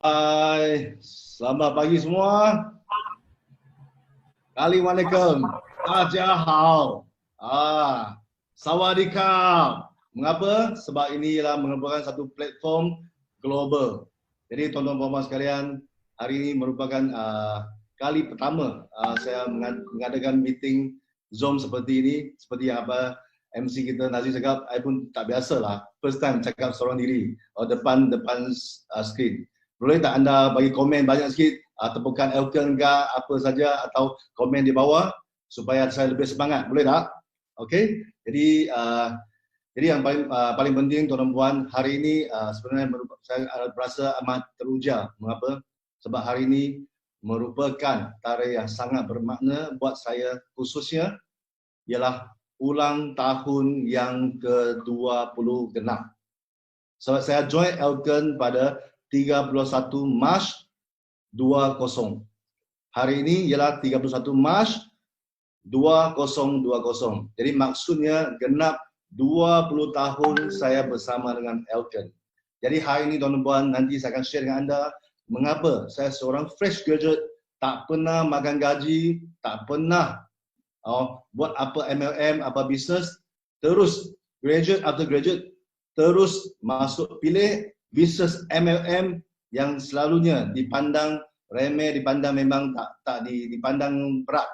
Hai, selamat pagi semua. Assalamualaikum. Dajahau. Sawadikap. Mengapa? Sebab ini ialah merupakan satu platform global. Jadi tuan-tuan dan puan sekalian, hari ini merupakan kali pertama saya mengadakan meeting Zoom seperti ini. Seperti yang apa MC kita Nazri cakap, saya pun tak biasalah. First time cakap seorang diri depan skrin. Boleh tak anda bagi komen banyak sikit, tepukan Elkan ke apa saja atau komen di bawah supaya saya lebih semangat, boleh tak? Okey. Jadi yang paling penting tuan-tuan puan, hari ini sebenarnya saya berasa amat teruja. Mengapa? Sebab hari ini merupakan tarikh yang sangat bermakna buat saya khususnya, ialah ulang tahun yang ke-20 genap. Sebab saya join Elkan pada 31 Mac 20. Hari ini ialah 31 Mac 2020. Jadi maksudnya genap 20 tahun saya bersama dengan Elkan. Jadi hari ini tuan-tuan puan, nanti saya akan share dengan anda mengapa saya seorang fresh graduate, tak pernah makan gaji, tak pernah buat apa MLM, apa bisnes, terus graduate after graduate, terus masuk pilih bisnes MLM yang selalunya dipandang remeh, dipandang memang tak dipandang berat.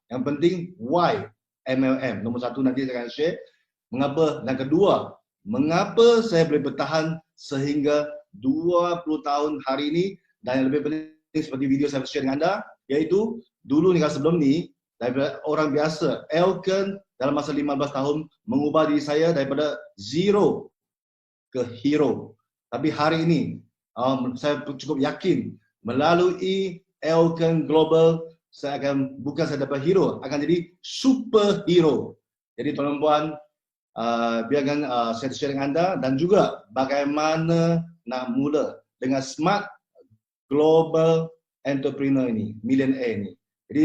Yang penting why MLM. Nombor satu nanti saya akan share mengapa, dan kedua, mengapa saya boleh bertahan sehingga 20 tahun hari ini, dan yang lebih penting seperti video saya share dengan anda, iaitu dulu ni sebelum ni daripada orang biasa, Elkan dalam masa 15 tahun mengubah diri saya daripada zero ke hero. Tapi hari ini saya cukup yakin melalui Elkan Global saya akan, bukan saya dapat hero, akan jadi superhero. Jadi tuan-tuan puan, biarkan saya share dengan anda, dan juga bagaimana nak mula dengan smart global entrepreneur ini, millionaire ini. Jadi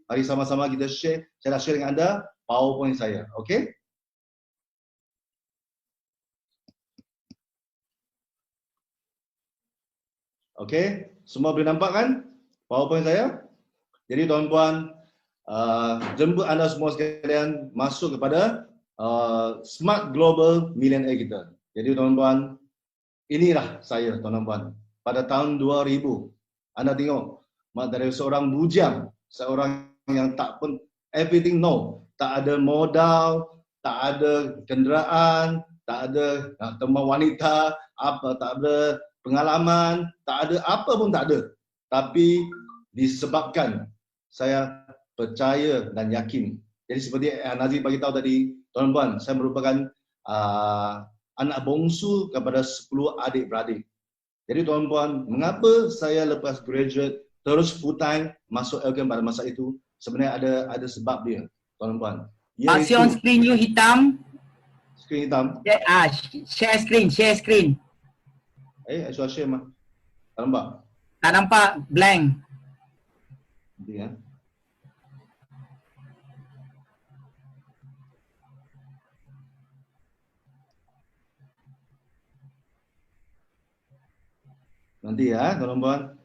mari sama-sama kita share. Saya dah share dengan anda PowerPoint saya, okey? Okey, semua boleh nampak kan PowerPoint saya? Jadi tuan-tuan, jemput anda semua sekalian masuk kepada Smart Global Millionaire kita. Jadi tuan-tuan, inilah saya tuan-tuan. Pada tahun 2000, anda tengok, dari seorang bujang, seorang yang tak pun everything no, tak ada modal, tak ada kenderaan, tak ada teman wanita, tak ada pengalaman, tak ada apa pun tak ada. Tapi disebabkan saya percaya dan yakin. Jadi seperti Nazri bagi tahu tadi, tuan-tuan, saya merupakan anak bongsu kepada 10 adik-beradik. Jadi tuan-tuan, mengapa saya lepas graduate terus full time masuk Elkan pada masa itu? Sebenarnya ada sebab dia, tuan-tuan. Masih on screen you hitam. Screen hitam. Share screen, share screen. Saya share mah. Tak nampak? Tak nampak, blank. Nanti ya. Nanti ya, tuan-tuan.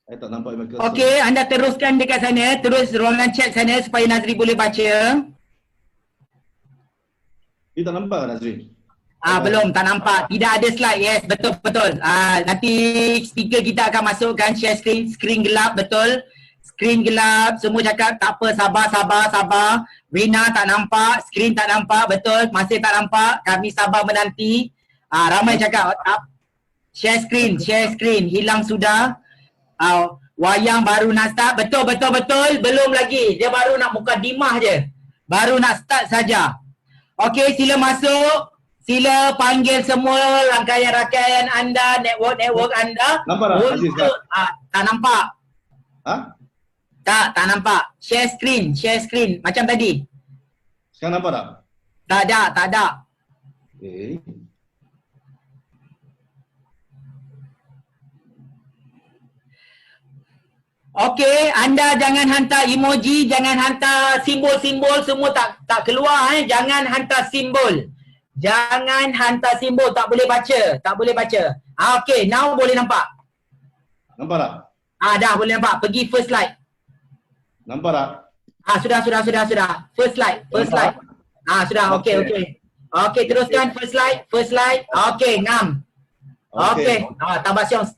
Saya tak nampak email. Okey, anda teruskan dekat sana, terus ruangan chat sana supaya Nazri boleh baca. Dia tak nampak Nazri? Belum, tak nampak. Tidak ada slide. Yes, betul betul. Nanti speaker kita akan masukkan share screen, screen gelap, betul. Screen gelap, semua cakap tak apa, sabar. Rina tak nampak, screen tak nampak, betul. Masih tak nampak, kami sabar menanti. Ramai cakap share screen, hilang sudah. Wayang baru nak start, betul. Belum lagi, dia baru nak mukadimah je. Baru nak start saja. Okey, sila masuk. Sila panggil semua rangkaian-rangkaian anda, network anda. Nampak tak Aziz? Tak nampak. Tak nampak. Share screen macam tadi. Sekarang nampak tak? Tak ada. Okay. Okey, anda jangan hantar emoji, jangan hantar simbol-simbol, semua tak keluar. Jangan hantar simbol. Jangan hantar simbol, tak boleh baca. Okay, now boleh nampak. Nampak tak? Dah boleh nampak. Pergi first slide. Nampak tak? Sudah. First slide. Nampak? Sudah. Okay, teruskan first slide. Okay, 6. Okay. Tabasyong.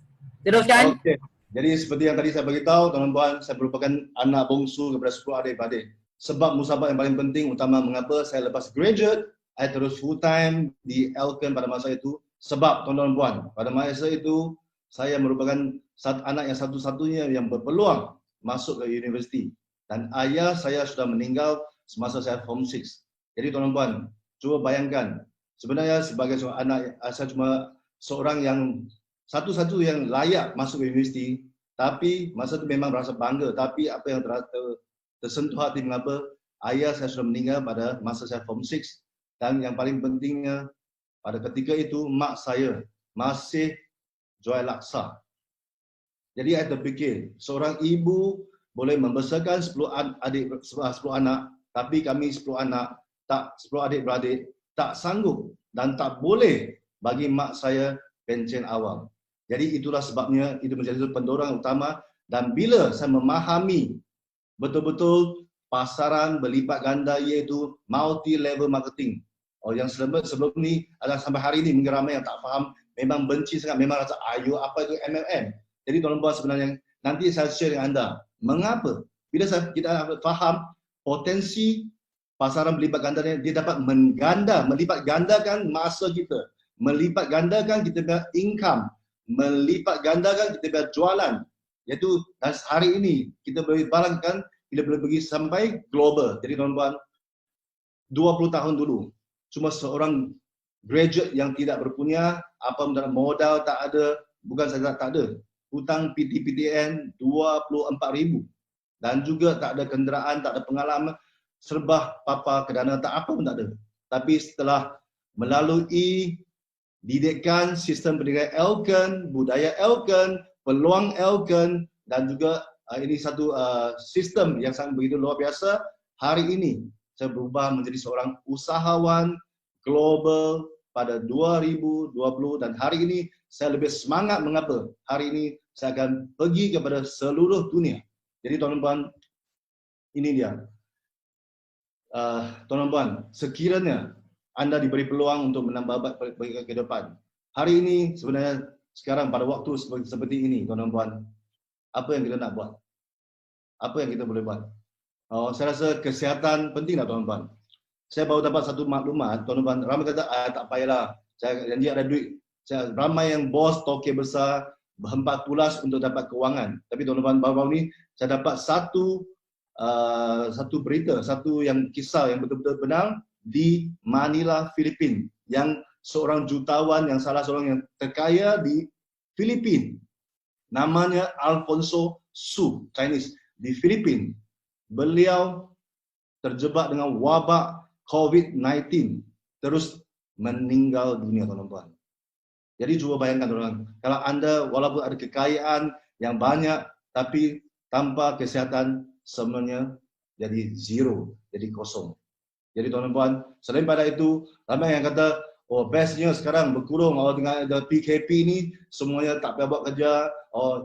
Teruskan. Okay. Jadi seperti yang tadi saya beritahu, tuan-tuan, saya merupakan anak bongsu kepada 10 adik-beradik. Sebab musabak yang paling penting utama mengapa saya lepas graduate, saya terus full time di Elken pada masa itu. Sebab tuan-tuan, pada masa itu saya merupakan anak yang satu-satunya yang berpeluang masuk ke universiti. Dan ayah saya sudah meninggal semasa saya form 6. Jadi tuan-tuan, cuba bayangkan, sebenarnya sebagai seorang anak, saya cuma seorang yang satu-satu yang layak masuk ke universiti, tapi masa itu memang merasa bangga. Tapi apa yang tersentuh hati mengapa ayah saya sudah meninggal pada masa saya form 6. Dan yang paling pentingnya, pada ketika itu mak saya masih jual laksa. Jadi saya terfikir, seorang ibu boleh membesarkan 10 anak, tapi kami 10 anak, 10 adik-beradik tak sanggup dan tak boleh bagi mak saya pencen awal. Jadi itulah sebabnya itu menjadi pendorong utama, dan bila saya memahami betul-betul pasaran berlipat ganda iaitu multi level marketing. Yang sebelum ni adalah sampai hari ini mungkin ramai yang tak faham, memang benci sangat, memang rasa ayo apa itu MLM. Jadi tuan-tuan sebenarnya nanti saya share dengan anda mengapa bila kita faham potensi pasaran berlipat ganda dia dapat melipat gandakan masa kita, melipat gandakan kita punya income, melipat gandakan kita punya jualan. Iaitu hari ini kita boleh barangkan kita boleh pergi sampai global. Jadi tuan-tuan, 20 tahun dulu cuma seorang graduate yang tidak berpunya, apa modal tak ada, bukan saja tak ada, hutang PTPTN 24,000 dan juga tak ada kenderaan, tak ada pengalaman, serba papa kedana tak apa pun tak ada. Tapi setelah melalui didikan sistem pendidikan Elken, budaya Elken, peluang Elken, dan juga ini satu sistem yang sangat begitu luar biasa, hari ini saya berubah menjadi seorang usahawan global pada 2020 dan hari ini saya lebih semangat mengapa hari ini saya akan pergi kepada seluruh dunia. Jadi tuan-tuan, ini dia. Tuan-tuan, sekiranya anda diberi peluang untuk menambah kehidupan. Hari ini sebenarnya sekarang pada waktu seperti ini tuan-tuan, apa yang kita nak buat? Apa yang kita boleh buat? Saya rasa kesihatan penting lah tuan-tuan. Saya baru dapat satu maklumat, tuan-tuan, ramai kata tak payahlah, saya janji ada duit. Ramai yang bos toke besar berhempat pulas untuk dapat kewangan. Tapi tuan-tuan, baru-baru ni saya dapat satu berita, satu yang kisah yang betul-betul benar di Manila, Filipina, yang seorang jutawan, yang salah seorang yang terkaya di Filipina, namanya Alfonso Su, Chinese, di Filipina. Beliau terjebak dengan wabak COVID-19, terus meninggal dunia tuan-tuan. Jadi cuba bayangkan tuan-tuan, kalau anda walaupun ada kekayaan yang banyak, tapi tanpa kesihatan sebenarnya jadi zero, jadi kosong. Jadi tuan-tuan, selain pada itu, ramai yang kata, bestnya sekarang berkurung, dengan ada PKP ni, semuanya tak payah buat kerja.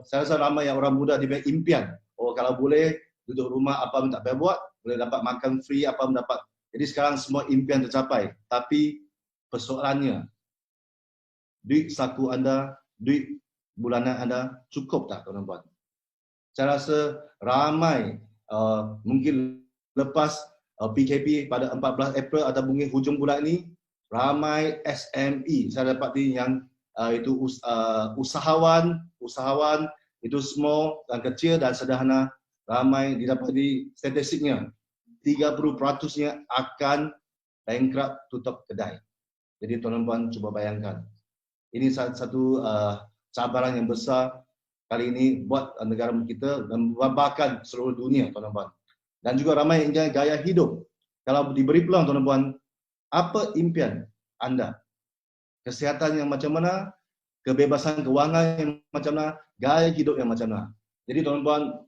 Saya rasa ramai yang orang muda dia impian. Kalau boleh, duduk rumah apa pun tak payah buat, boleh dapat makan free, apa pun dapat. Jadi sekarang semua impian tercapai. Tapi persoalannya, duit saku anda, duit bulanan anda cukup tak tuan-tuan? Saya rasa ramai mungkin lepas PKP pada 14 April atau mungkin hujung bulan ini, ramai SME saya dapati yang itu usahawan itu small dan kecil dan sederhana, ramai didapati statistiknya 30%-nya akan bankrupt, tutup kedai. Jadi tuan-tuan cuba bayangkan, ini satu cabaran yang besar kali ini buat negara kita dan bahkan seluruh dunia tuan-tuan. Dan juga ramai yang gaya hidup. Kalau diberi peluang tuan-tuan, apa impian anda? Kesihatan yang macam mana? Kebebasan kewangan yang macam mana? Gaya hidup yang macam mana? Jadi tuan-tuan,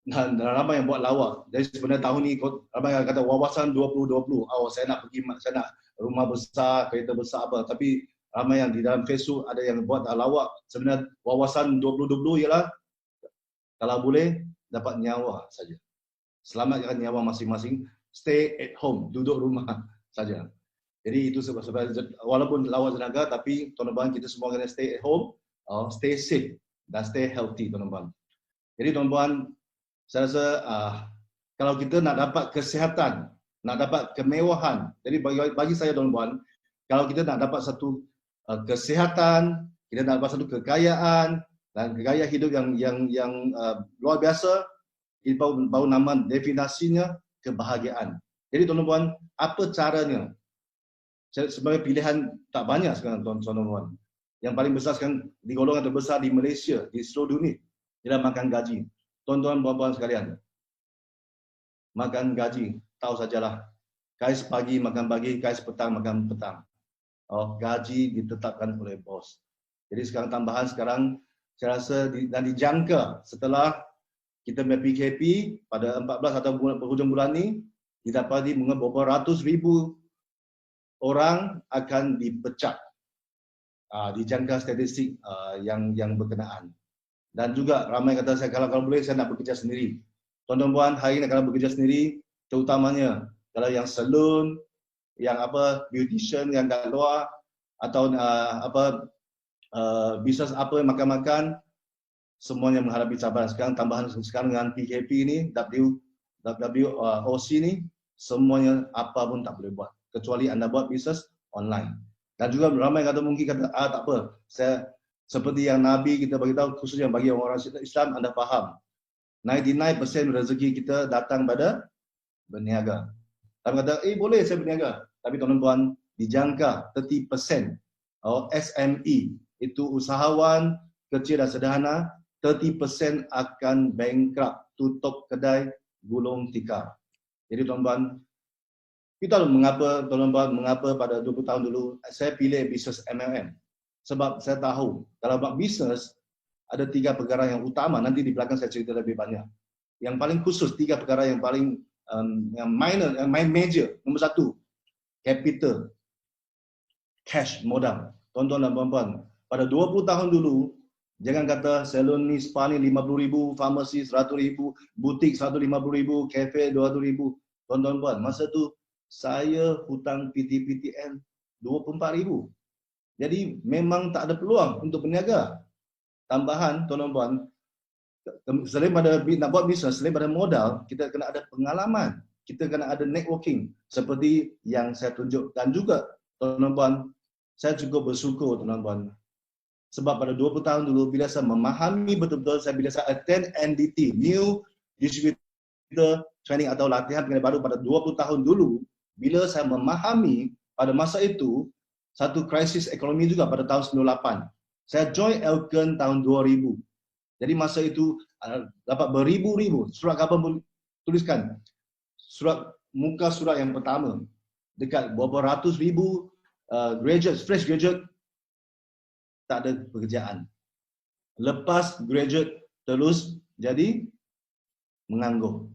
dan ramai yang buat lawak. Jadi sebenarnya tahun ni ramai yang kata wawasan 2020. Saya nak pergi, saya nak rumah besar, kereta besar apa. Tapi ramai yang di dalam Facebook ada yang buat lawak. Sebenarnya wawasan 2020 ialah kalau boleh dapat nyawa saja. Selamatkan nyawa masing-masing, stay at home, duduk rumah saja. Jadi itu sebab walaupun lawak tenaga, tapi tuan-tuan kita semua kena stay at home, stay safe dan stay healthy tuan-tuan. Jadi tuan-tuan, saya rasa kalau kita nak dapat kesihatan, nak dapat kemewahan, jadi bagi saya tuan-tuan, kalau kita nak dapat satu kesihatan, kita nak dapat satu kekayaan dan gaya hidup yang luar biasa, itu baru nama definisinya kebahagiaan. Jadi tuan-tuan, apa caranya? Sebagai pilihan tak banyak sekarang tuan-tuan. Yang paling besar sekarang di golongan terbesar di Malaysia, di seluruh dunia, ialah makan gaji. Tuan-tuan, puan-puan sekalian, makan gaji, tahu sajalah. Kais pagi makan pagi, kais petang makan petang. Gaji ditetapkan oleh bos. Jadi sekarang tambahan sekarang, saya rasa dan dijangka setelah kita PKP pada 14 atau hujung bulan ni, didapati beberapa ratus ribu orang akan dipecat. Dijangka statistik yang berkenaan. Dan juga ramai kata saya, kalau boleh saya nak bekerja sendiri. Tuan-tuan, hari ini kalau bekerja sendiri, terutamanya kalau yang salon, yang beautician yang kat luar, atau bisnes apa yang makan-makan, semuanya menghadapi cabaran. Sekarang tambahan sekarang dengan PKP ini, WOC ni, semuanya apa pun tak boleh buat. Kecuali anda buat bisnes online. Dan juga ramai kata mungkin kata, tak apa, saya seperti yang Nabi kita beritahu, khususnya bagi orang Islam, anda faham. 99% rezeki kita datang pada berniaga. Tapi kata, boleh saya berniaga. Tapi tuan-tuan, dijangka 30% SME, itu usahawan kecil dan sederhana, 30% akan bankrupt, tutup kedai, gulung tikar. Jadi tuan-tuan, kita tahu mengapa pada 20 tahun dulu saya pilih bisnes MLM. Sebab saya tahu kalau buat bisnes ada 3 perkara yang utama, nanti di belakang saya cerita lebih banyak. Yang paling khusus 3 perkara yang paling yang minor, yang major. Nombor 1, capital, cash, modal. Tuan-tuan dan puan-puan, pada 20 tahun dulu, jangan kata salon ni, spa ni 50,000, farmasi 100,000, butik 150,000, kafe 200,000. Tuan-tuan puan, masa tu saya hutang PT-PTN 24,000. Jadi memang tak ada peluang untuk berniaga. Tambahan tuan-tuan puan, selain pada nak buat bisnes, selain pada modal, kita kena ada pengalaman. Kita kena ada networking seperti yang saya tunjuk. Dan juga tuan-tuan puan, saya cukup bersyukur tuan-tuan puan. Sebab pada 20 tahun dulu, bila saya memahami betul-betul, bila saya attend NDT, New Distributor Training atau latihan pengendali baru pada 20 tahun dulu, bila saya memahami pada masa itu, satu krisis ekonomi juga pada tahun 98. Saya join Elken tahun 2000. Jadi masa itu dapat beribu-ribu surat khabar tuliskan. Muka surat yang pertama, dekat beberapa ratus ribu graduates, fresh graduate, tak ada pekerjaan. Lepas graduate terus jadi menganggur.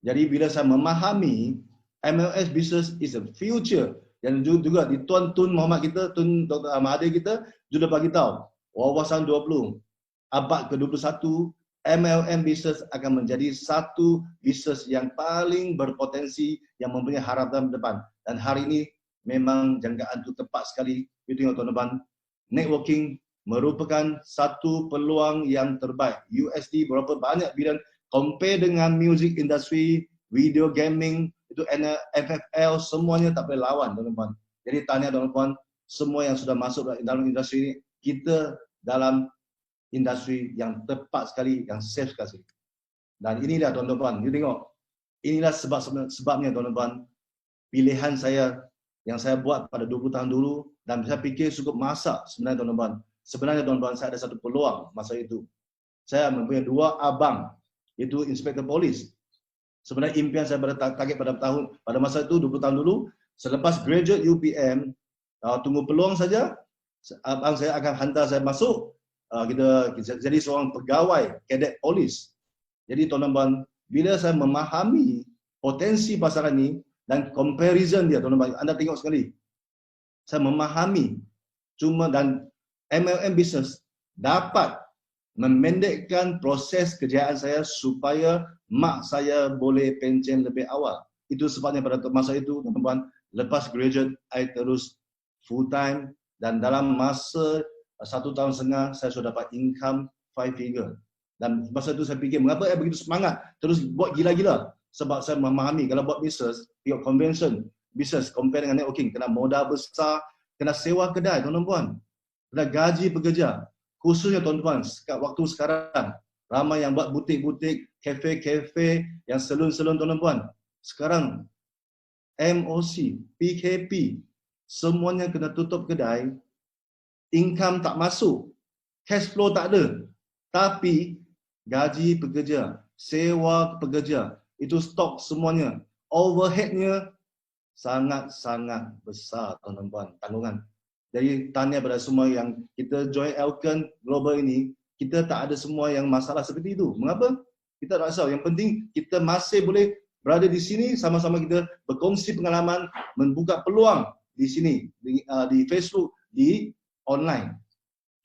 Jadi bila saya memahami MLS business is a future, dan juga di Tuan Tun Muhammad kita, Tun Dr. Mahathir kita sudah bagi tahu wawasan 20 abad ke-21, MLM business akan menjadi satu bisnes yang paling berpotensi, yang mempunyai harapan depan. Dan hari ini memang jangkaan itu tepat sekali. Itu yang tuan-tuan, networking merupakan satu peluang yang terbaik. USD berapa banyak bilion, compare dengan music industry, video gaming, itu FFL, semuanya tak boleh lawan tuan-tuan. Jadi tanya tuan-tuan, semua yang sudah masuk dalam industri ini, kita dalam industri yang tepat sekali, yang safe sekali. Dan inilah tuan-tuan, you tengok, inilah sebabnya tuan-tuan, pilihan saya yang saya buat pada 20 tahun dulu, dan saya fikir cukup masak sebenarnya tuan-tuan. Sebenarnya tuan-tuan, saya ada satu peluang masa itu. Saya mempunyai 2 abang, itu inspektor polis. Sebenarnya impian saya target pada masa itu 20 tahun dulu, selepas graduate UPM, tunggu peluang saja, abang saya akan hantar saya masuk, kita jadi seorang pegawai kadet polis. Jadi tuan-tuan, bila saya memahami potensi pasaran ini dan comparison dia, tuan-tuan, anda tengok sekali, saya memahami cuma dan MLM Business dapat memendekkan proses kejayaan saya supaya mak saya boleh pencen lebih awal. Itu sebabnya pada masa itu, tuan-tuan, lepas graduate, saya terus full time dan dalam masa 1 tahun setengah saya sudah dapat income 5 figure. Dan masa itu saya fikir, mengapa saya begitu semangat terus buat gila-gila? Sebab saya memahami kalau buat bisnes, tengok convention, bisnes compare dengan networking, kena modal besar, kena sewa kedai, tuan-tuan, kena gaji pekerja. Khususnya tuan-tuan, waktu sekarang, ramai yang buat butik-butik, kafe-kafe, yang salon-salon tuan-tuan. Sekarang, MOC, PKP, semuanya kena tutup kedai, income tak masuk, cash flow tak ada. Tapi, gaji pekerja, sewa pekerja, itu stok semuanya. Overheadnya sangat-sangat besar, tuan-tuan, tanggungan. Jadi tanya pada semua yang kita join Elken Global ini, kita tak ada semua yang masalah seperti itu. Mengapa? Kita tak risau. Yang penting kita masih boleh berada di sini, sama-sama kita berkongsi pengalaman, membuka peluang di sini, di Facebook, di online.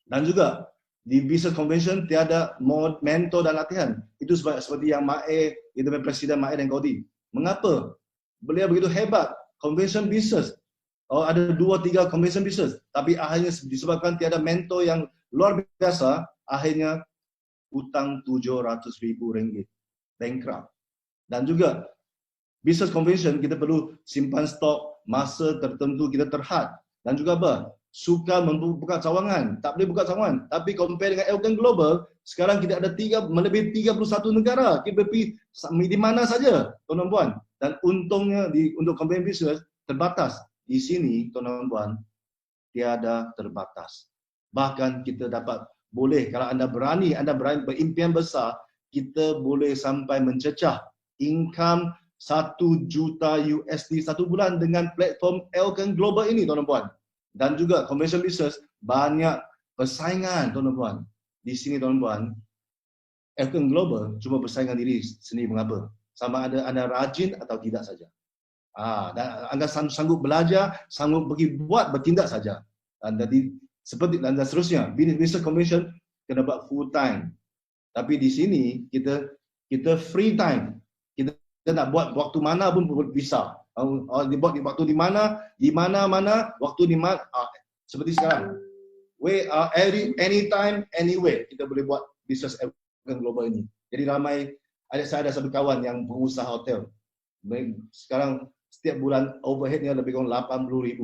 Dan juga di Business Convention tiada mentor dan latihan. Itu seperti yang Mae, kita punya Presiden Mae dan Kodi. Mengapa? Beliau begitu hebat. Convention Business. Ada 2-3 convention business, tapi akhirnya disebabkan tiada mentor yang luar biasa, akhirnya hutang RM700,000, bankrupt. Dan juga business convention kita perlu simpan stok, masa tertentu kita terhad. Dan juga apa? Suka membuka cawangan, tak boleh buka cawangan. Tapi compare dengan Elken Global, sekarang kita ada melebihi 31 negara. Kita pergi di mana saja, tuan-tuan. Dan untungnya untuk company business terbatas. Di sini, tuan-tuan, tiada terbatas. Bahkan kita boleh, kalau anda berani berimpian besar, kita boleh sampai mencecah income 1 juta USD satu bulan dengan platform Elken Global ini, tuan-tuan. Dan juga convention business, banyak persaingan, tuan-tuan. Di sini, tuan-tuan, Elken Global cuma bersaingan diri sendiri. Mengapa? Sama ada anda rajin atau tidak saja. Dan anda sanggup belajar, sanggup pergi buat, bertindak saja. Dan jadi seperti dan seterusnya. Business convention kena buat full time. Tapi di sini kita free time. Kita nak buat waktu mana pun bisa. Dibuat waktu di mana, waktu di mana. Seperti sekarang. Anytime, anywhere kita boleh buat business global ini. Jadi ramai, saya ada satu kawan yang pengusaha hotel. Sekarang setiap bulan overheadnya lebih kurang RM80,000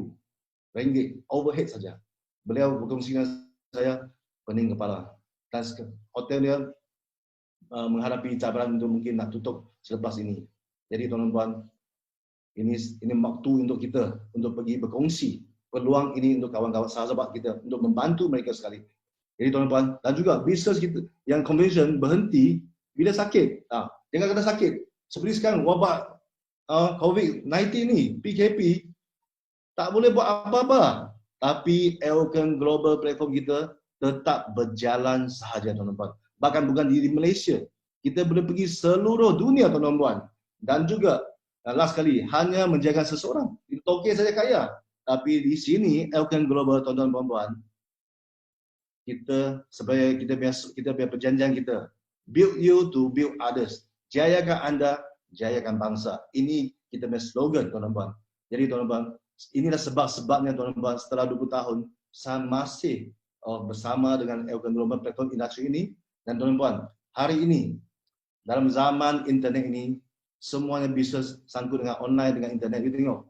overhead saja. Beliau berkongsi dengan saya, pening kepala. Dan hotel dia menghadapi cabaran untuk mungkin nak tutup selepas ini. Jadi tuan-tuan, ini waktu untuk kita untuk pergi berkongsi peluang ini untuk kawan-kawan sahabat kita untuk membantu mereka sekali. Jadi tuan-tuan, dan juga bisnes kita yang convention berhenti bila sakit. Jangan kena sakit. Seperti sekarang wabak COVID-19 ni, PKP, tak boleh buat apa-apa. Tapi Elken Global Platform kita tetap berjalan sahaja, tuan-tuan. Bahkan bukan di Malaysia. Kita boleh pergi seluruh dunia, tuan-tuan. Dan juga, last kali, hanya menjaga seseorang. Di Tokyo saja kaya. Tapi di sini, Elken Global, tuan-tuan, kita sebagai kita punya perjanjian kita, build you to build others. Jayakan anda, jayakan bangsa. Ini kita punya slogan, tuan-tuan. Jadi tuan-tuan, inilah sebab-sebabnya, tuan-tuan, setelah 20 tahun, saya masih bersama dengan Elken Global Platform industri ini. Dan tuan-tuan, hari ini, dalam zaman internet ini, semuanya bisnes sangkut dengan online, dengan internet. Kita tengok,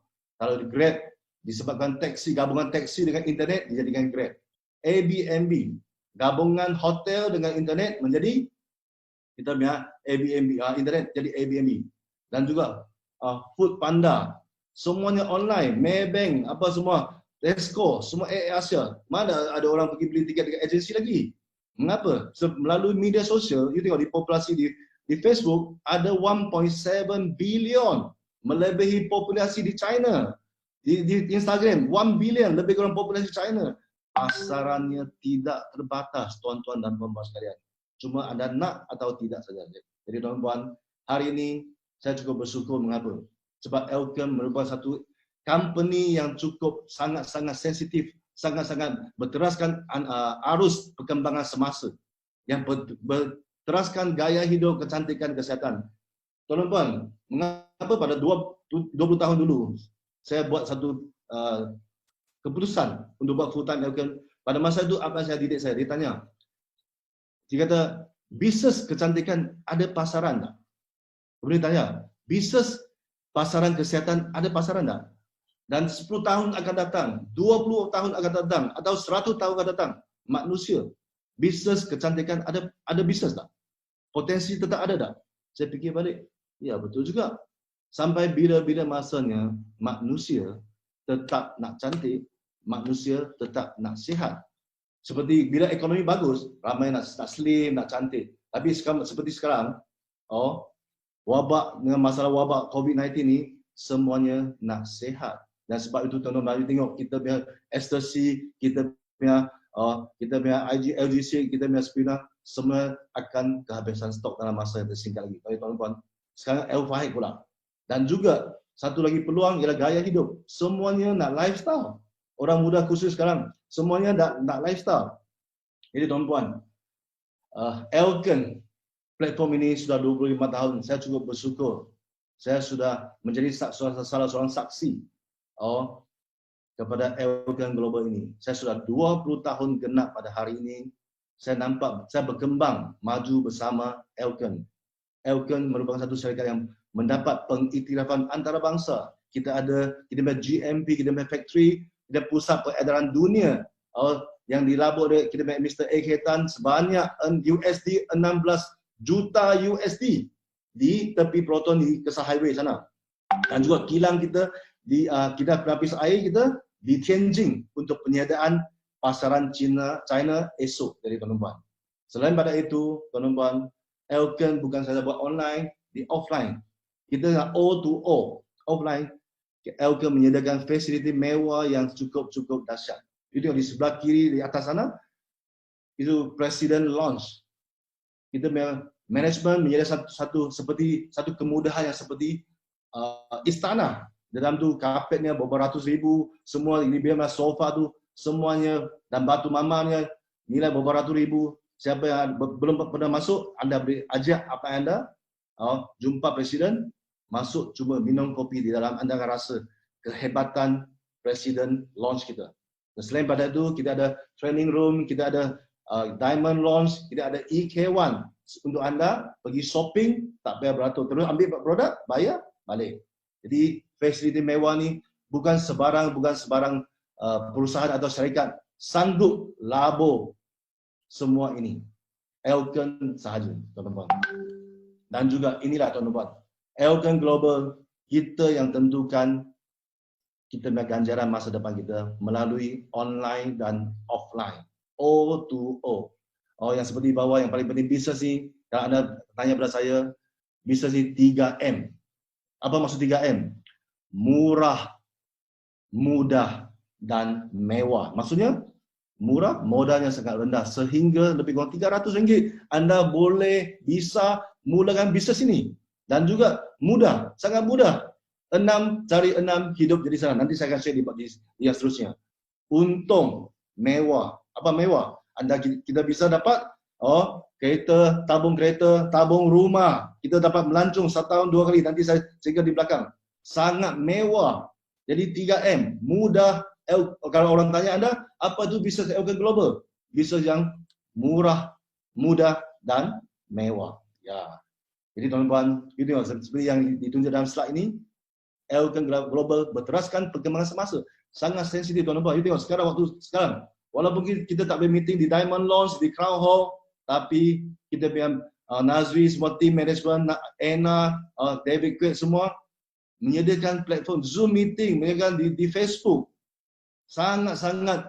kalau di Grab, disebabkan taksi, gabungan taksi dengan internet, dijadikan Grab. Airbnb, gabungan hotel dengan internet menjadi kita punya Airbnb, internet jadi Airbnb. Dan juga Food Panda, semuanya online, Maybank, apa semua, Tesco, semua Asia. Mana ada orang pergi beli tiket dekat agensi lagi? Mengapa? Melalui media sosial, you tengok di populasi di Facebook ada 1.7 billion, melebihi populasi di China. Di Instagram 1 billion, lebih kurang populasi China. Pasarannya tidak terbatas, tuan-tuan dan puan-puan sekalian. Cuma anda nak atau tidak saja. Jadi tuan-tuan, hari ini saya cukup bersyukur. Mengapa? Sebab Elken merupakan satu company yang cukup sangat-sangat sensitif sangat-sangat berteraskan arus perkembangan semasa yang berteraskan gaya hidup, kecantikan, kesihatan. Tuan-tuan, mengapa pada 20 tahun dulu saya buat satu keputusan untuk buat full time Elkon? Pada masa itu apa saya didik saya? Dia tanya, dia kata, bisnes kecantikan ada pasaran tak? Kemudian tanya, bisnes pasaran kesihatan ada pasaran tak? Dan 10 tahun akan datang, 20 tahun akan datang, atau 100 tahun akan datang, manusia, bisnes kecantikan ada bisnes tak? Potensi tetap ada tak? Saya fikir balik, ya betul juga. Sampai bila-bila masanya manusia tetap nak cantik, manusia tetap nak sihat. Seperti bila ekonomi bagus, ramai nak slim, nak cantik. Tapi seperti sekarang, wabak dengan masalah wabak COVID-19 ni, semuanya nak sihat. Dan sebab itu tuan-tuan tengok kita punya ecstasy, kita punya LGC, kita punya Spina, semua akan kehabisan stok dalam masa yang tersingkat lagi. Tapi tuan-tuan, sekarang L5 pula. Dan juga satu lagi peluang ialah gaya hidup. Semuanya nak lifestyle. Orang muda khusus sekarang, semuanya nak lifestyle. Jadi tuan-tuan, Elkon platform ini sudah 25 tahun. Saya cukup bersyukur. Saya sudah menjadi salah seorang saksi kepada Elkon Global ini. Saya sudah 20 tahun genap pada hari ini. Saya nampak, saya berkembang, maju bersama Elkon. Elkon merupakan satu syarikat yang mendapat pengiktirafan antarabangsa. Kita punya GMP, kita punya factory, kita pusat peredaran dunia yang dilabur oleh kita punya Mr. A.K. Tan sebanyak USD 16 juta USD di tepi Proton di Kesah Highway sana. Dan juga kilang kita di kita penapis air kita di Tianjin untuk penyediaan pasaran China esok dari tuan-tuan. Selain pada itu, tuan-tuan, Elkon bukan sahaja buat online, di offline. Kita nak O2O, offline. Elkon menyediakan fasiliti mewah yang cukup dahsyat. Itu di sebelah kiri di atas sana, itu Presiden Lounge. Kita punya management menyediakan satu kemudahan yang seperti istana. Dalam tu kapetnya beberapa ratus ribu, semua ini biar sofa tu semuanya dan batu mamamnya nilai beberapa ratus ribu. Siapa yang belum pernah masuk, anda boleh ajak apa anda jumpa Presiden, masuk cuma minum kopi di dalam, anda akan rasa kehebatan Presiden Lounge kita. Dan selain pada itu, kita ada training room, kita ada Diamond Lounge, kita ada EK1 untuk anda pergi shopping, tak payah beratur, terus ambil produk, bayar, balik. Jadi fasiliti mewah ni bukan sebarang perusahaan atau syarikat sanggup labur semua ini. Elkon sahaja, tuan-tuan. Dan juga inilah tuan-tuan, Elkon Global, kita yang tentukan kita punya ganjaran masa depan kita melalui online dan offline. O2O. Yang seperti bawah, yang paling penting bisnes ni, kalau anda tanya pada saya, bisnes ni 3M. Apa maksud 3M? Murah, mudah, dan mewah. Maksudnya, murah, modalnya sangat rendah. Sehingga lebih kurang RM300 anda bisa mulakan bisnes ini. Dan juga mudah, sangat mudah. Cari 6, hidup jadi sana. Nanti saya akan share di yang seterusnya. Untung, mewah. Apa mewah? Kita bisa dapat kereta, tabung rumah. Kita dapat melancong 1 tahun 2 kali. Nanti saya singkat di belakang. Sangat mewah. Jadi 3M, mudah. Kalau orang tanya anda, apa itu bisnes Elkon Global? Bisnes yang murah, mudah, dan mewah. Ya. Jadi tuan-tuan, itu seperti yang ditunjuk dalam slide ini, Elkon Global berteraskan perkembangan semasa. Sangat sensitif tuan-tuan. You tengok sekarang, walaupun kita tak boleh meeting di Diamond Lounge, di Crown Hall, tapi kita punya Nazri, semua team management, Anna, David Quaid, semua menyediakan platform Zoom meeting, menyediakan di Facebook. Sangat-sangat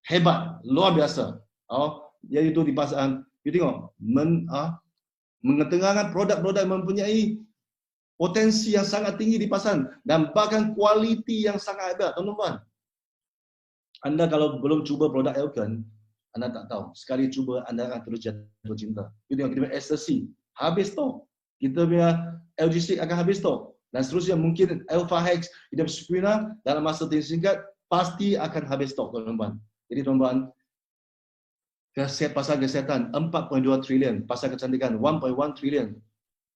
hebat, luar biasa. Iaitu di pasaran, you tengok, mengetengahkan produk-produk yang mempunyai potensi yang sangat tinggi di pasaran dan bahkan kualiti yang sangat hebat, tuan-tuan. Anda kalau belum cuba produk Elkon, anda tak tahu. Sekali cuba, anda akan terus jatuh cinta. You tengok, kita punya ecstasy, habis stok. Kita punya LGC akan habis stok. Dan seterusnya mungkin Alpha Hex, kita punya Spina dalam masa tersingkat pasti akan habis stok tuan-tuan. Jadi tuan-tuan, pasal kesihatan 4.2 triliun, pasal kecantikan 1.1 triliun.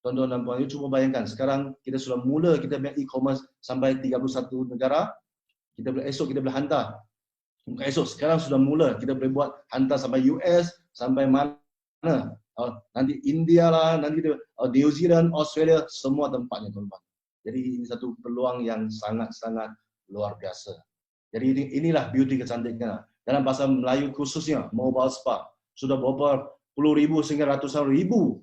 Tuan-tuan dan puan, cuba bayangkan sekarang kita sudah mula kita punya e-commerce sampai 31 negara. Esok kita boleh hantar. Bukan esok, sekarang sudah mula kita boleh buat hantar sampai US, sampai mana. Nanti India lah, nanti New Zealand, Australia, semua tempatnya tuan-tuan. Jadi ini satu peluang yang sangat-sangat luar biasa. Jadi inilah beauty kecantikan. Dalam bahasa Melayu khususnya mobile spa, sudah berapa puluh ribu sehingga ratusan ribu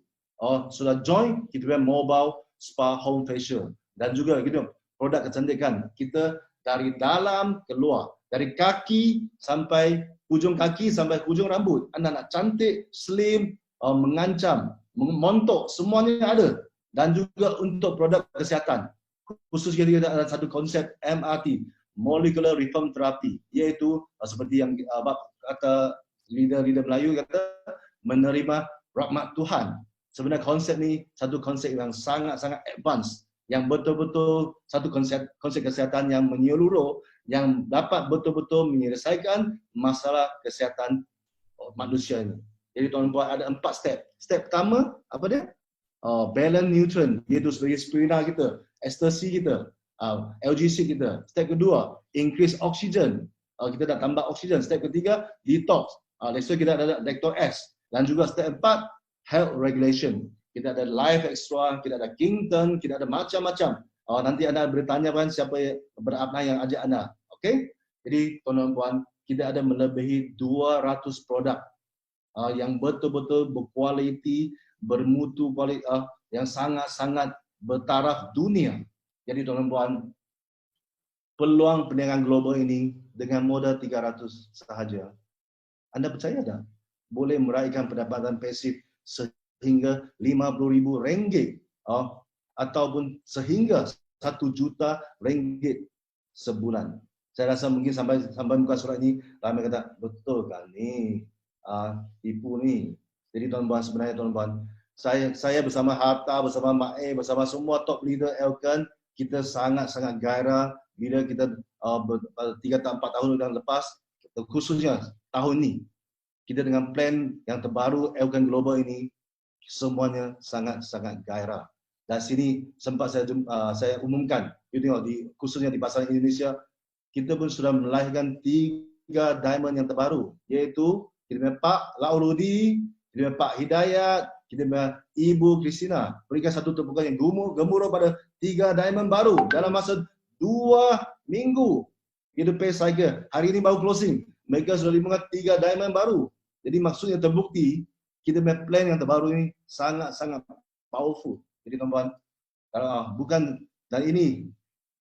sudah join kita punya mobile spa home facial. Dan juga gitu produk kecantikan kita dari dalam keluar, dari kaki sampai hujung rambut. Anda nak cantik, slim, mengancam, montok, semuanya ada. Dan juga untuk produk kesihatan, khususnya kita ada satu konsep MRT, Molecular Reform Therapy, iaitu seperti yang kata leader Melayu kata, menerima rahmat Tuhan. Sebenarnya konsep ni satu konsep yang sangat-sangat advance, yang betul-betul satu konsep kesihatan yang menyeluruh, yang dapat betul-betul menyelesaikan masalah kesihatan manusia ini. Jadi tuan-tuan ada 4 step. Step pertama apa dia? Balance nutrient, iaitu sebagai spirina kita, ecstasy kita, LGC kita. Step kedua, increase oxygen. Kita dah tambah oxygen. Step ketiga, detox. Let's say kita ada Dr. S. Dan juga step 4, health regulation. Kita ada Life Extra, kita ada Kington, kita ada macam-macam. Nanti anda bertanya kan siapa berapa yang ajak anda. Okey? Jadi tuan-tuan, kita ada melebihi 200 produk yang betul-betul berkualiti, bermutu, yang sangat-sangat bertaraf dunia. Jadi tuan-tuan, peluang perniagaan global ini dengan modal 300 sahaja, anda percaya tak? Boleh meraihkan pendapatan pasif sehingga RM50,000 ataupun sehingga RM1,000,000 sebulan. Saya rasa mungkin sampai muka surat ini ramai kata, betul kan ni? Tipu ni. Jadi tuan-tuan, sebenarnya tuan-tuan, saya bersama Hatta, bersama Mak bersama semua top leader Elkan, kita sangat-sangat gairah bila kita 3-4 tahun yang lepas, khususnya tahun ni, kita dengan plan yang terbaru Elkan Global ini, semuanya sangat-sangat gairah. Dan sini sempat saya umumkan, you tengok, khususnya di pasar Indonesia, kita pun sudah melahirkan 3 diamond yang terbaru, iaitu kita punya Pak Lau Rudi, kita punya Pak Hidayat, kita punya Ibu Christina. Berikan satu tepukan yang gemuruh pada 3 diamond baru dalam masa 2 minggu. Kita pay cycle. Hari ini baru closing. Mereka sudah lihat 3 diamond baru. Jadi maksudnya terbukti, kita punya plan yang terbaru ini sangat-sangat powerful. Jadi tuan-tuan, bukan, dan ini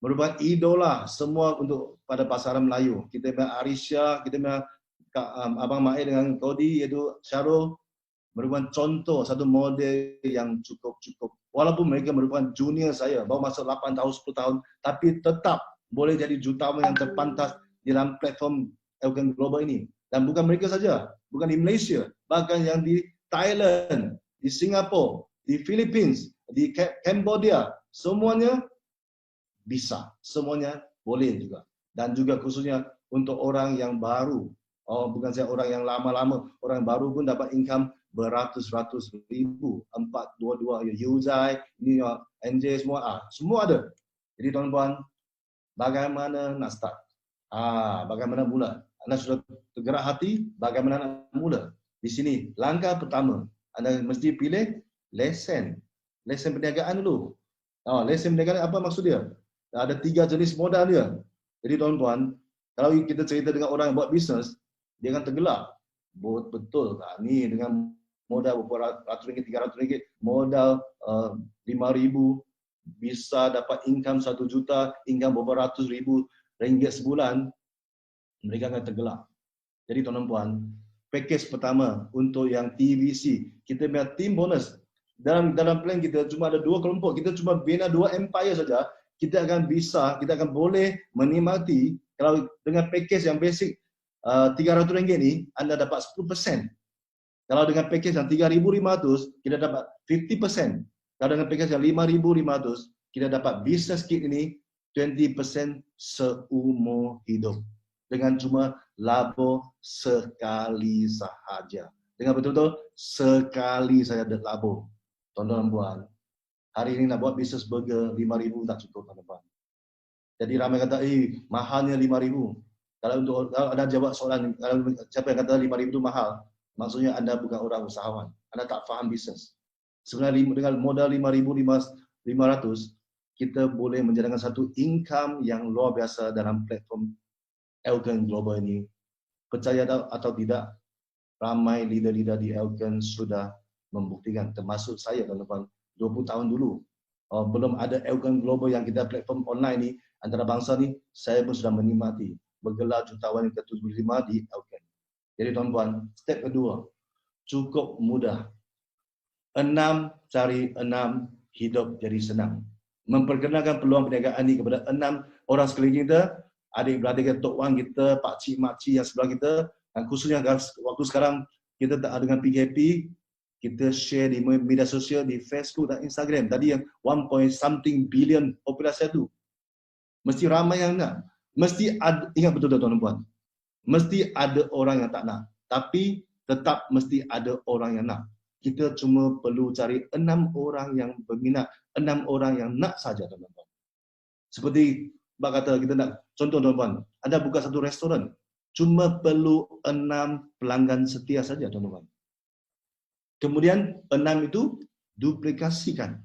merupakan idola semua untuk pada pasaran Melayu. Kita punya Arisha, kita punya Abang Mae dengan Kodi, iaitu Syarul, merupakan contoh satu model yang cukup. Walaupun mereka merupakan junior saya, baru masuk 8 tahun, 10 tahun, tapi tetap boleh jadi jutawan yang terpantas di dalam platform Elkan Global ini. Dan bukan mereka saja, bukan di Malaysia, bahkan yang di Thailand, di Singapura, di Philippines, di Cambodia, semuanya bisa, semuanya boleh juga. Dan juga khususnya untuk orang yang baru, bukan saya orang yang lama-lama, orang yang baru pun dapat income beratus-ratus ribu, 422, Yuzai, ini NJ semua, semua ada. Jadi tuan-tuan, bagaimana nak start? Bagaimana mula? Anda sudah tergerak hati, bagaimana nak mula? Di sini, langkah pertama, anda mesti pilih lesen perniagaan dulu. Lesen perniagaan apa maksud dia? Ada 3 jenis modal dia. Jadi tuan-tuan, kalau kita cerita dengan orang yang buat bisnes, dia akan tergelak. Betul tak? Ni dengan modal beberapa ratus ringgit, 300 ringgit, modal 5,000, bisa dapat income 1 juta, income beberapa ratus ribu ringgit sebulan, mereka akan tergelak. Jadi tuan-tuan, package pertama untuk yang TVC, kita punya team bonus. Dalam plan kita cuma ada 2 kelompok, kita cuma bina 2 empire saja, kita akan boleh menikmati, kalau dengan package yang basic RM300 ni, anda dapat 10%. Kalau dengan package yang 3,500, kita dapat 50%. Kalau dengan package yang 5,500, kita dapat business kit ini 20% seumur hidup. dengan cuma labur sekali sahaja. Dengar betul-betul, sekali saya labur. Tuan-tuan dan puan, hari ini nak buat bisnes burger 5,000 tak cukup, tuan-tuan. Jadi ramai kata, mahalnya 5,000. Kalau ada jawab soalan, kalau siapa yang kata 5,000 itu mahal, maksudnya anda bukan orang usahawan. Anda tak faham bisnes. Sebenarnya dengan modal 5,500, kita boleh menjadikan satu income yang luar biasa dalam platform Elkon Global ini. Percaya atau tidak, ramai leader-leader di Elkon sudah membuktikan, termasuk saya, tuan-tuan, 20 tahun dulu. Belum ada Elkon Global yang kita platform online ni, antara bangsa ni, saya pun sudah menikmati bergelar jutawan yang ke-75 di Elkon. Jadi tuan-tuan, step kedua, cukup mudah. 6 cari 6, hidup jadi senang. Memperkenalkan peluang perniagaan ini kepada 6 orang sekeliling kita, adik-beradik kita, tok wang kita, pakcik, makcik yang sebelah kita, dan khususnya waktu sekarang kita tak dengan PKP, kita share di media sosial, di Facebook dan Instagram. Tadi yang 1.something billion populasi itu. Mesti ramai yang nak. Mesti ada, ingat betul tuan-tuan dan puan. Mesti ada orang yang tak nak. Tapi tetap mesti ada orang yang nak. Kita cuma perlu cari 6 orang yang berminat, 6 orang yang nak saja, tuan-tuan. Seperti Bak kata kita nak, contoh tuan-tuan, anda buka satu restoran, cuma perlu 6 pelanggan setia saja, tuan-tuan. Kemudian 6 itu duplikasikan,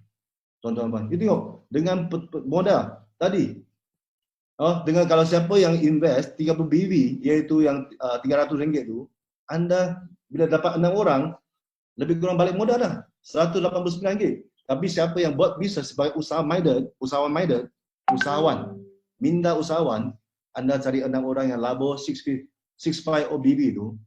tuan-tuan. Kita tengok dengan modal tadi. Dengan kalau siapa yang invest 30 BV, iaitu yang RM300 tu, anda bila dapat 6 orang, lebih kurang balik modal dah, RM189. Tapi siapa yang buat bisnes sebagai usahawan, minda usahawan, anda cari 6 orang yang labur 650 BV tu,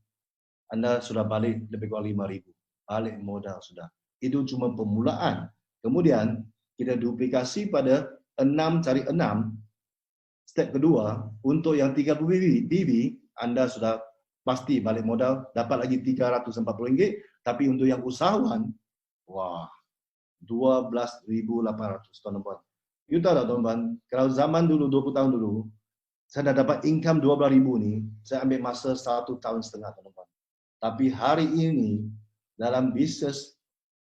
anda sudah balik lebih kurang 5,000. Balik modal sudah. Itu cuma permulaan. Kemudian kita duplikasi pada 6 cari 6. Step kedua, untuk yang 30 BV, anda sudah pasti balik modal, dapat lagi RM340. Tapi untuk yang usahawan, wah, 12,800, tuan-tuan. You tahu tak, tuan-tuan, kalau zaman dulu, 20 tahun dulu, saya dah dapat income 12,000 ni, saya ambil masa 1,5 tahun, tuan-tuan. Tapi hari ini, dalam bisnes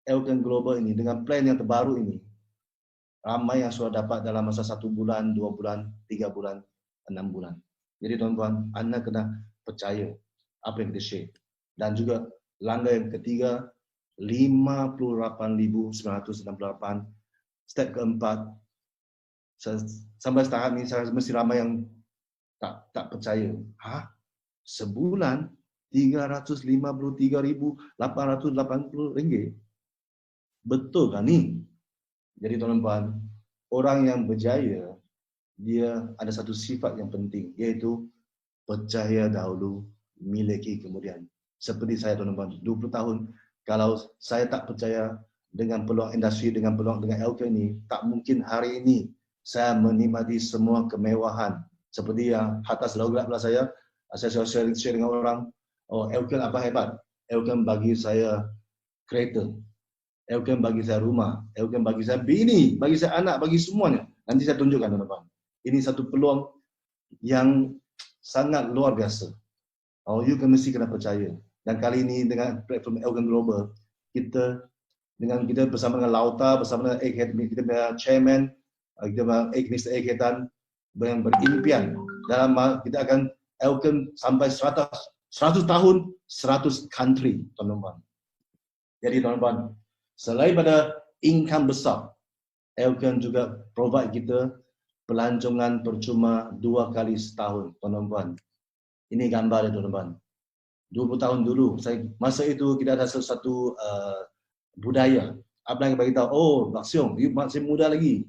Elkon Global ini, dengan plan yang terbaru ini, ramai yang sudah dapat dalam masa 1 bulan, 2 bulan, 3 bulan, 6 bulan. Jadi tuan-tuan, anda kena percaya apa yang kita share. Dan juga langkah yang ketiga, 58,968. Step keempat, sampai tahap ini saya mesti ramai yang tak percaya. Sebulan RM353,880. Betul kan ni? Jadi tuan-tuan, orang yang berjaya, dia ada satu sifat yang penting, iaitu percaya dahulu, miliki kemudian. Seperti saya, tuan-tuan, 20 tahun, kalau saya tak percaya dengan peluang industri, dengan peluang dengan Elkon ini, tak mungkin hari ini saya menikmati semua kemewahan. Seperti yang atas logo belah saya share dengan orang, Elkon apa hebat? Elkon bagi saya kereta. Elkon bagi saya rumah. Elkon bagi saya bini, bagi saya anak, bagi semuanya. Nanti saya tunjukkan, tuan-tuan. Ini satu peluang yang sangat luar biasa. You mesti kena percaya. Dan kali ini dengan platform Elkon Global, kita bersama dengan Lauta, bersama dengan kita punya chairman, kita punya Mr. Ketan, yang berimpian dalam kita akan Elkon sampai 100 tahun, 100 country, tuan-tuan. Jadi tuan-tuan, selain pada income besar, Elkon juga provide kita pelancongan percuma 2 kali setahun, tuan-tuan. Ini gambar dia, tuan-tuan. 20 tahun dulu, masa itu kita ada satu budaya. Apa yang bagi tahu, Mak Siong, you masih muda lagi.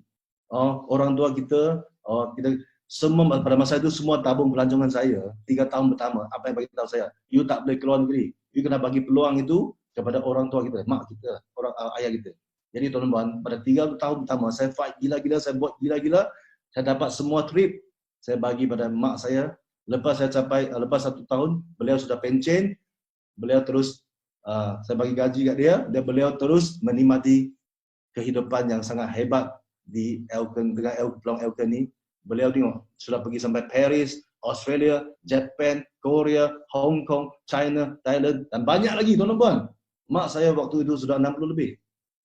Orang tua kita, kita semua pada masa itu semua tabung pelancongan saya 3 tahun pertama. Apa yang bagi tahu saya, you tak boleh keluar negeri. You kena bagi peluang itu kepada orang tua kita, mak kita, ayah kita. Jadi tuan-tuan, pada 3 tahun pertama saya fight gila-gila, saya buat gila-gila, saya dapat semua trip, saya bagi pada mak saya. Lepas 1 tahun, beliau sudah pencen, beliau terus, saya bagi gaji kat dia, dan beliau terus menikmati kehidupan yang sangat hebat di Elkon, dengan peluang Elkon ni. Beliau tengok, sudah pergi sampai Paris, Australia, Japan, Korea, Hong Kong, China, Thailand dan banyak lagi tuan-tuan. Mak saya waktu itu sudah 60 lebih.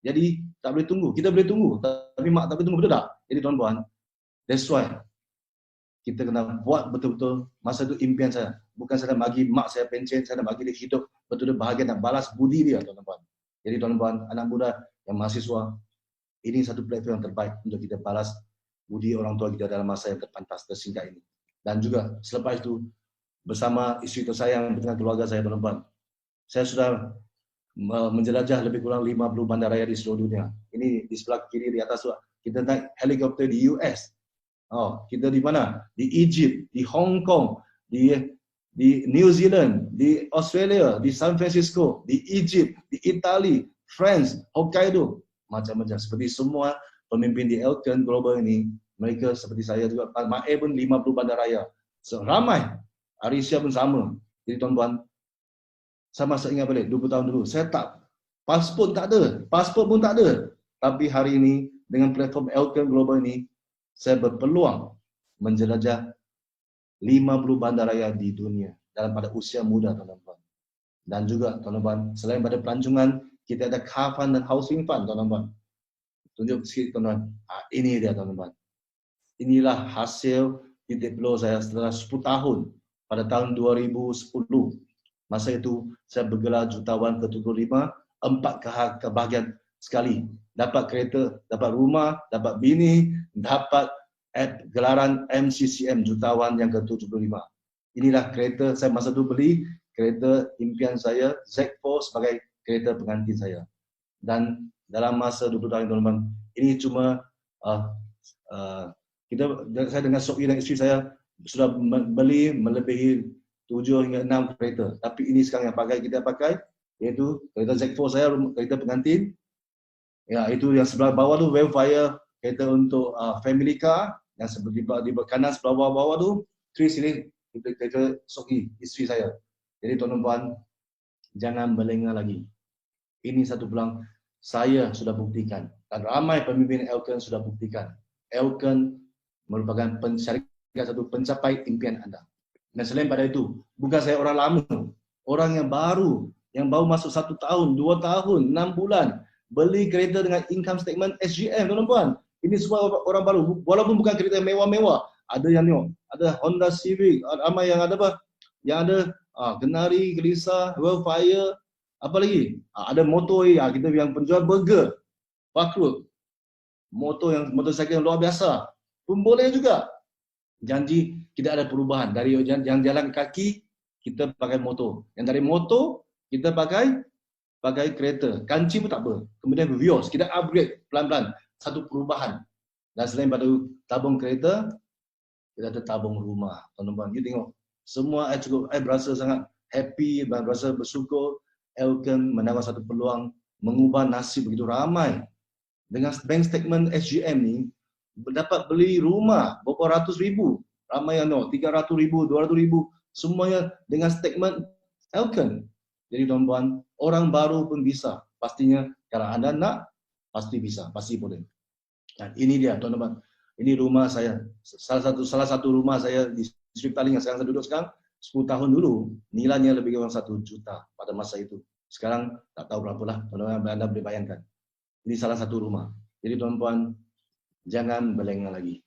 Jadi tak boleh tunggu. Kita boleh tunggu tapi mak tak boleh tunggu, betul tak? Jadi tuan-tuan, that's why kita kena buat betul-betul masa itu impian saya. Bukan saya nak bagi mak saya pencen, saya nak bagi dia hidup betul-betul bahagia dan balas budi dia tuan-tuan. Jadi tuan-tuan, anak muda yang mahasiswa, ini satu platform yang terbaik untuk kita balas budi orang tua kita dalam masa yang terpantas tersingkat ini. Dan juga selepas itu bersama isteri tersayang dengan keluarga saya tuan-tuan, saya sudah menjelajah lebih kurang 50 bandaraya di seluruh dunia. Ini di sebelah kiri di atas kita naik helikopter di US. Oh, kita di mana? Di Egypt, di Hong Kong, di New Zealand, di Australia, di San Francisco, di Egypt, di Itali, France, Hokkaido, macam-macam. Seperti semua pemimpin di Elken Global ini, mereka seperti saya juga, Mae pun 50 bandaraya. So, ramai. Arisha pun sama. Jadi tuan-tuan, saya masih ingat balik 20 tahun dulu, saya tak, pasport pun tak ada. Tapi hari ini, dengan platform Elken Global ini, saya berpeluang menjelajah 50 bandaraya di dunia dalam pada usia muda tuan-tuan. Dan juga tuan-tuan, selain pada pelancongan, kita ada car fund dan housing fund tuan-tuan. Tunjuk sikit tuan-tuan. Ini dia tuan-tuan. Inilah hasil titik peluang saya setelah 10 tahun pada tahun 2010. Masa itu saya bergelar jutawan ke-75, 4 kebahagiaan sekali. Dapat kereta, dapat rumah, dapat bini, dapat gelaran MCCM jutawan yang ke-75. Inilah kereta saya masa itu beli, kereta impian saya, Z4 sebagai kereta pengantin saya. Dan dalam masa 20 tahun teman-teman, ini cuma saya dengan Soki dan isteri saya sudah beli melebihi 7 hingga 6 kereta. Tapi ini sekarang yang kita pakai, iaitu kereta Z4 saya, kereta pengantin. Ya, itu yang sebelah bawah tu Wellfire, kereta untuk family car, yang seperti di kanan sebelah bawah tu Chris ini kereta Soki, isteri saya. Jadi tuan-tuan, jangan melengah lagi. Ini satu peluang saya sudah buktikan dan ramai pemimpin Elken sudah buktikan. Elken merupakan satu pencapai impian anda. Dan selain pada itu, bukan saya orang lama, orang yang baru masuk 1 tahun, 2 tahun, 6 bulan, beli kereta dengan income statement SGM, tuan-tuan. Ini semua orang baru, walaupun bukan kereta mewah-mewah. Ada yang tengok, ada Honda Civic, ramai yang ada apa? Yang ada Genari, Gelisa, Wellfire, apa lagi? Ada motor kita yang penjual burger, Bakrut. Motorcycle yang luar biasa pun boleh juga. Janji tidak ada perubahan. Dari yang jalan kaki, kita pakai motor. Yang dari motor, kita pakai kereta. Kanci pun tak apa. Kemudian Vios, kita upgrade pelan-pelan. Satu perubahan. Dan selain pada tabung kereta, kita ada tabung rumah. Tuan-tuan, you tengok. Semua saya berasa sangat happy, berasa bersyukur. Elken mendapat satu peluang mengubah nasib begitu ramai. Dengan bank statement SGM ni, dapat beli rumah berapa ratus ribu. Ramai yang 300 ribu, 200 ribu. Semuanya dengan statement Elken. Jadi tuan-tuan, orang baru pun bisa. Pastinya kalau anda nak, pasti bisa, pasti boleh. Dan ini dia tuan-tuan. Ini rumah saya. Salah satu rumah saya di Sri Petaling yang saya duduk sekarang. 10 tahun dulu, nilainya lebih kurang 1 juta pada masa itu. Sekarang tak tahu berapa lah, tuan-tuan, anda boleh bayangkan. Ini salah satu rumah. Jadi tuan-tuan, jangan berlengah lagi.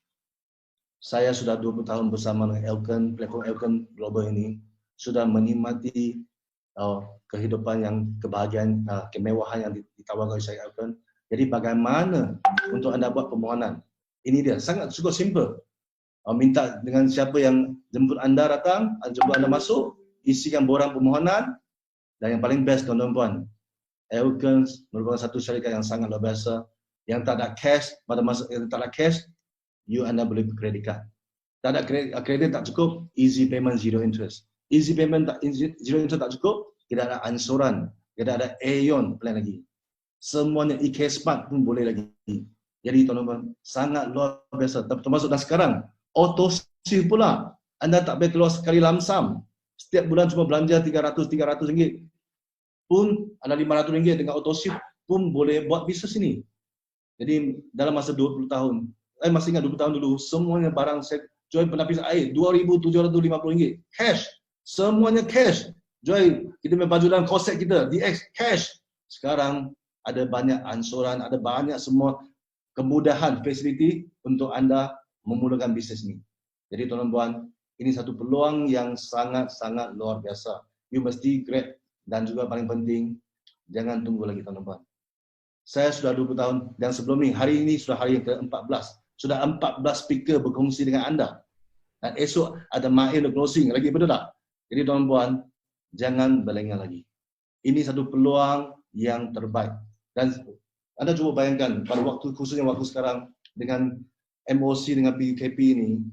Saya sudah 20 tahun bersama dengan Elken, platform Elken Global ini, sudah menikmati kehidupan yang kebahagiaan, kemewahan yang ditawarkan oleh saya Elken. Jadi bagaimana untuk anda buat permohonan? Ini dia, sangat cukup simple. Minta dengan siapa yang jemput anda datang, jemput anda masuk, isikan borang permohonan. Dan yang paling best tuan-tuan, Elken merupakan satu syarikat yang sangat luar biasa. Yang tak ada cash, pada masa yang tak ada cash, anda boleh kredit card. Tak ada kredit tak cukup, easy payment zero interest. Easy payment zero interest tak cukup, kita ada ansuran, kita ada Aeon plan lagi. Semuanya e-Smart pun boleh lagi. Jadi tuan-tuan, sangat luar biasa. Termasuk dan sekarang, auto shift pula. Anda tak boleh keluar sekali lamsam. Setiap bulan cuma belanja 300 ringgit. Pun ada 500 ringgit dengan auto shift pun boleh buat bisnes ini. Jadi dalam masa 20 tahun, masih ingat 20 tahun dulu, semuanya barang saya Joy penapis air RM2,750. Cash. Semuanya cash. Joy, kita punya baju dalam korset kita, DX, cash. Sekarang ada banyak ansuran, ada banyak semua kemudahan, fasiliti untuk anda memulakan bisnes ini. Jadi tuan-tuan, ini satu peluang yang sangat-sangat luar biasa. You mesti grab, dan juga paling penting, jangan tunggu lagi tuan-tuan. Saya sudah 20 tahun dan sebelum ni, hari ini sudah hari yang ke-14. Sudah 14 speaker berkongsi dengan anda. Dan esok ada mahir closing lagi, betul tak? Jadi tuan-tuan, jangan berlengah lagi. Ini satu peluang yang terbaik. Dan anda cuba bayangkan pada waktu, khususnya waktu sekarang dengan MOC dengan PKP ini,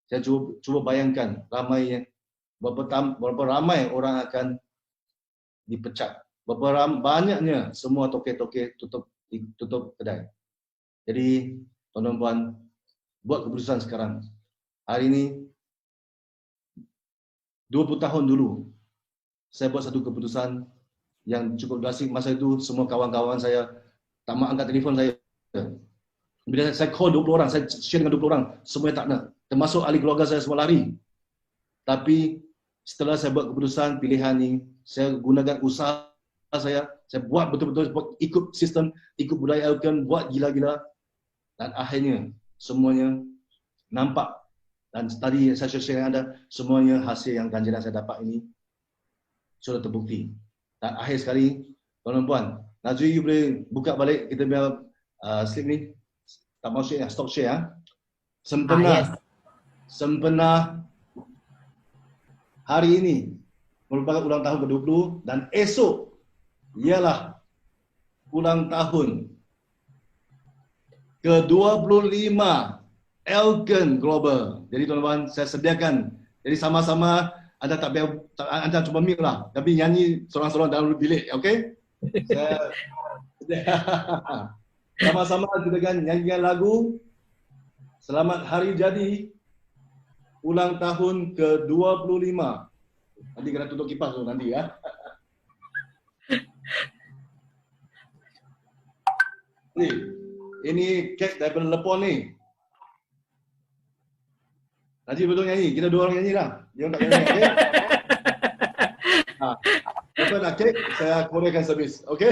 saya cuba bayangkan berapa ramai orang akan dipecat. Berapa banyaknya semua toke-toke tutup kedai. Jadi tuan-tuan, buat keputusan sekarang. Hari ini 20 tahun dulu saya buat satu keputusan yang cukup drastik. Masa itu semua kawan-kawan saya tak mahu angkat telefon saya. Bila saya call 20 orang, saya share dengan 20 orang, semuanya tak nak. Termasuk ahli keluarga saya semua lari. Tapi setelah saya buat keputusan pilihan ini, saya gunakan usaha saya buat betul-betul ikut sistem, ikut budaya Elkan, buat gila-gila. Dan akhirnya semuanya nampak. Dan tadi saya share dengan anda, semuanya hasil yang ganjaran saya dapat ini sudah terbukti. Dan akhir sekali, tuan-tuan, Nazri, you boleh buka balik kita punya slip ni. Tak mahu share, stop share. Sempena hari ini merupakan ulang tahun ke-20 dan esok ialah ulang tahun ke-25 Elkan Global. Jadi tuan-tuan, saya sediakan. Jadi sama-sama anda anda cuba mic lah, tapi nyanyi sorang-sorang dalam bilik, okey? Sama-sama kita kan nyanyikan lagu Selamat Hari Jadi ulang tahun ke-25. Nanti kena tutup kipas tu nanti ya. Ini kek daripada Lepon ni. Najib betul nyanyi, kita dua orang nyanyi lah. Dia orang tak nyanyi, okey? Lepas nak kek, saya koreakan servis, okey?